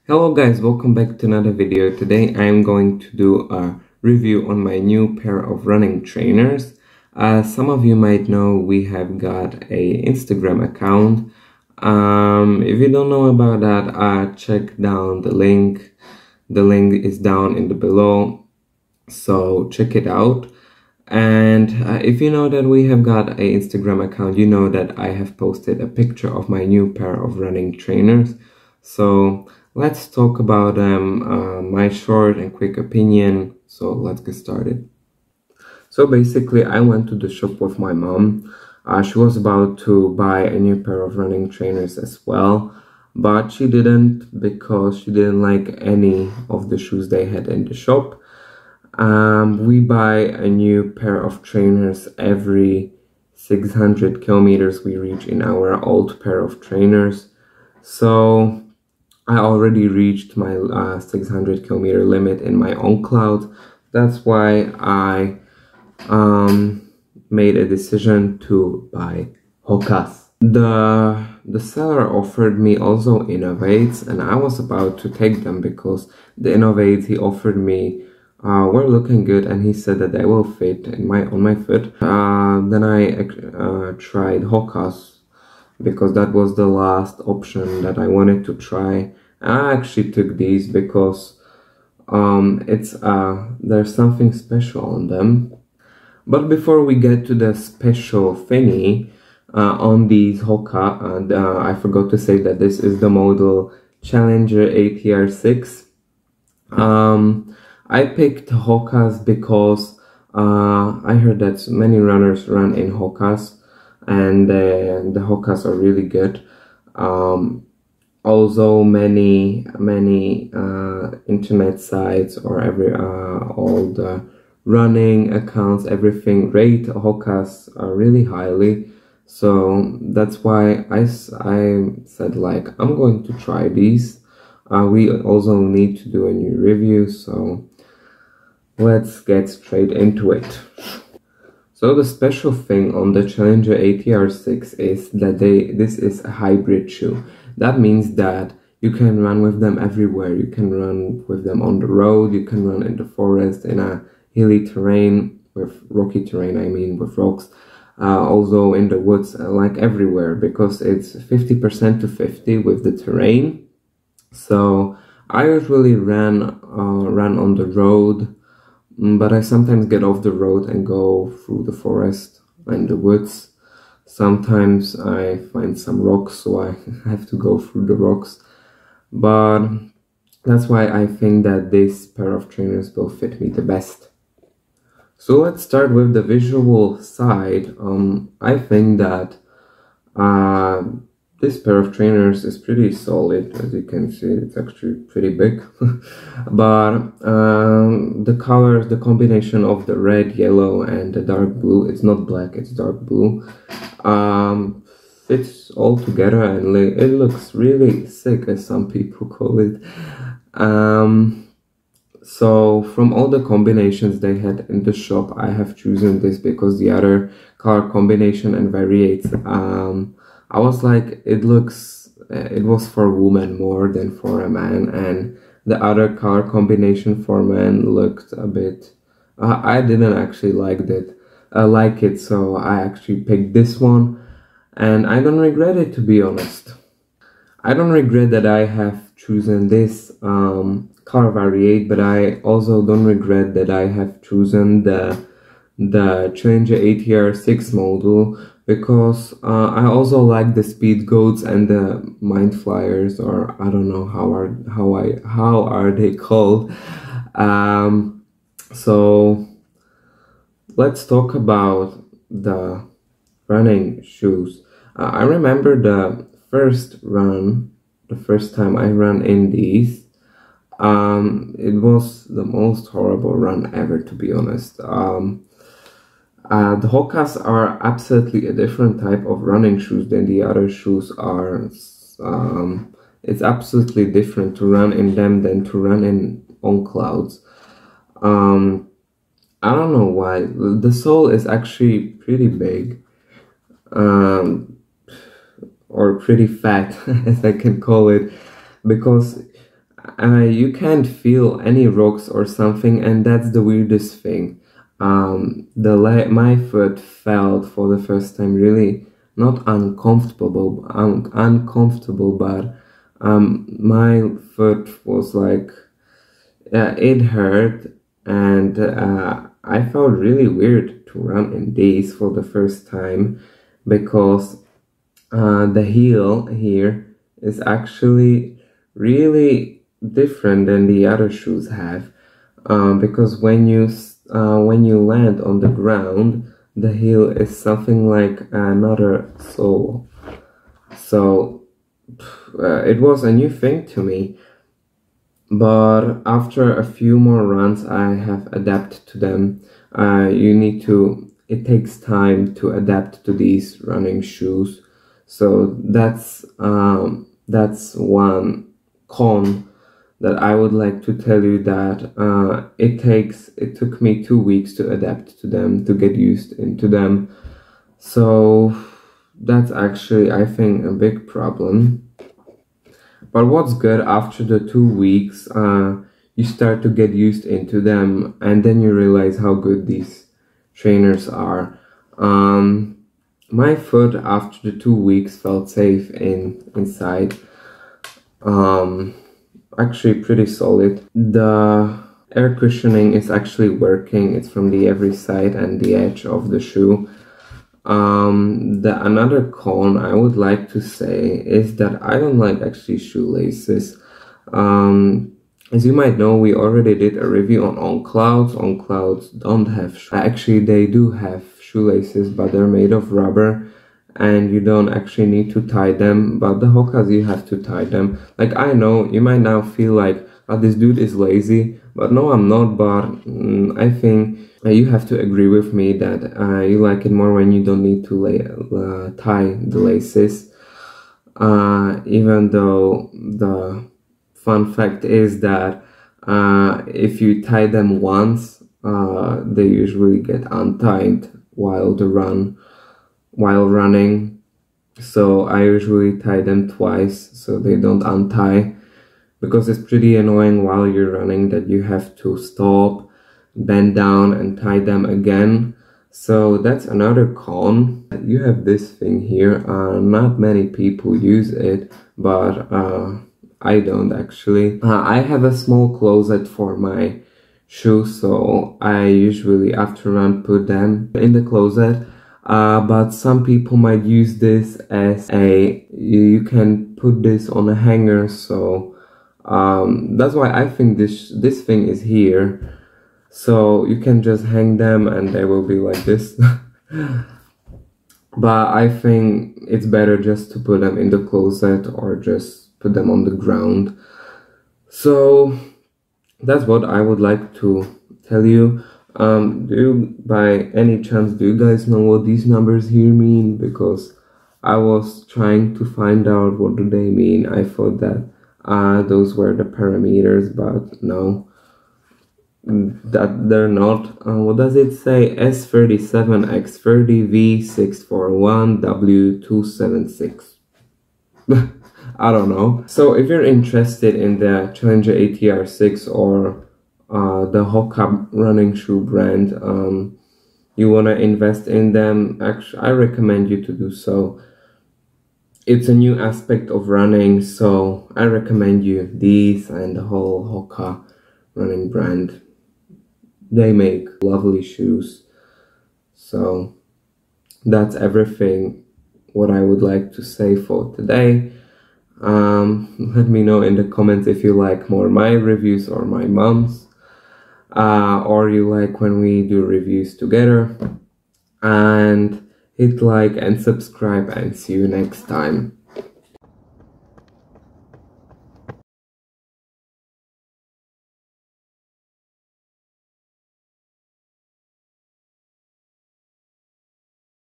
Hello guys, welcome back to another video. Today I am going to do a review on my new pair of running trainers. Some of you might know we have got a Instagram account. If you don't know about that, check down the link. The link is down in the below, so check it out. And if you know that we have got an Instagram account, you know that I have posted a picture of my new pair of running trainers. So let's talk about them, my short and quick opinion. So let's get started. So basically I went to the shop with my mom. She was about to buy a new pair of running trainers as well, but she didn't because she didn't like any of the shoes they had in the shop. We buy a new pair of trainers every 600 kilometers we reach in our old pair of trainers. So I already reached my 600 kilometer limit in my own cloud. That's why I made a decision to buy Hokas. The seller offered me also Innovates, and I was about to take them because the Innovates he offered me were looking good, and he said that they will fit in on my foot. Then I tried Hokas because that was the last option that I wanted to try. I actually took these because there's something special on them. But before we get to the special thingy on these Hoka, and I forgot to say that this is the model Challenger ATR6. I picked Hokas because I heard that many runners run in Hokas, and the Hokas are really good. Also, many internet sites or all the running accounts, everything rate Hokas really highly. So that's why I said, like, I'm going to try these. We also need to do a new review, so let's get straight into it. So the special thing on the Challenger ATR6 is that this is a hybrid shoe. That means that you can run with them everywhere. You can run with them on the road, you can run in the forest, in a hilly terrain, with rocky terrain, I mean, with rocks. Also in the woods, like everywhere, because it's 50% to 50 with the terrain. So I usually run on the road, but I sometimes get off the road and go through the forest and the woods. Sometimes I find some rocks, so I have to go through the rocks. But that's why I think that this pair of trainers will fit me the best. So let's start with the visual side. I think that this pair of trainers is pretty solid. As you can see, it's actually pretty big. But the colors, the combination of the red, yellow, and the dark blue, it's not black, it's dark blue, fits all together, and it looks really sick, as some people call it. So from all the combinations they had in the shop, I have chosen this because the other color combination and variates, I was like, it was for a woman more than for a man, and the other color combination for men looked a bit, I didn't actually like it, so I actually picked this one, and I don't regret it, to be honest. I don't regret that I have chosen this color variate, but I also don't regret that I have chosen the Challenger ATR6 model, because I also like the Speed Goats and the Mind Flyers, or I don't know how are they called. So let's talk about the running shoes. I remember the first time I ran in these. It was the most horrible run ever, to be honest. The Hokas are absolutely a different type of running shoes than the other shoes are. It's absolutely different to run in them than to run on clouds. I don't know why. The sole is actually pretty big, or pretty fat, as I can call it, because you can't feel any rocks or something, and that's the weirdest thing. My foot felt for the first time really not uncomfortable, but my foot was like it hurt, and I felt really weird to run in these for the first time because the heel here is actually really different than the other shoes have, because when you land on the ground, the heel is something like another sole. So it was a new thing to me, but after a few more runs I have adapted to them. It takes time to adapt to these running shoes, so that's one con that I would like to tell you, that it took me 2 weeks to adapt to them, to get used into them. So that's actually, I think, a big problem. But what's good, after the 2 weeks, you start to get used into them, and then you realize how good these trainers are. My foot after the 2 weeks felt safe inside. Actually pretty solid. The air cushioning is actually working. It's from the every side and the edge of the shoe. The another con I would like to say is that I don't like actually shoelaces. As you might know, we already did a review on Clouds. On Clouds don't have, actually they do have shoelaces, but they're made of rubber and you don't actually need to tie them, but the Hokas you have to tie them. Like, I know you might now feel like, oh, this dude is lazy, but no, I'm not. But I think you have to agree with me that you like it more when you don't need to tie the laces. Even though the fun fact is that if you tie them once, they usually get untied while running. So I usually tie them twice so they don't untie, because it's pretty annoying while you're running that you have to stop, bend down and tie them again. So that's another con. You have this thing here. Not many people use it, but I don't actually. I have a small closet for my shoes, so I usually after run put them in the closet. But some people might use this as you can put this on a hanger, so that's why I think this thing is here, so you can just hang them and they will be like this. But I think it's better just to put them in the closet or just put them on the ground. So that's what I would like to tell you. By any chance, do you guys know what these numbers here mean? Because I was trying to find out what do they mean. I thought that those were the parameters, but no, that they're not. What does it say? S37X30V641W276. I don't know. So if you're interested in the Challenger ATR6 or the Hoka running shoe brand, you want to invest in them, actually I recommend you to do so. It's a new aspect of running, so I recommend you these and the whole Hoka running brand. They make lovely shoes. So that's everything what I would like to say for today. Let me know in the comments if you like more my reviews or my mom's, or you like when we do reviews together. And hit like and subscribe, and see you next time.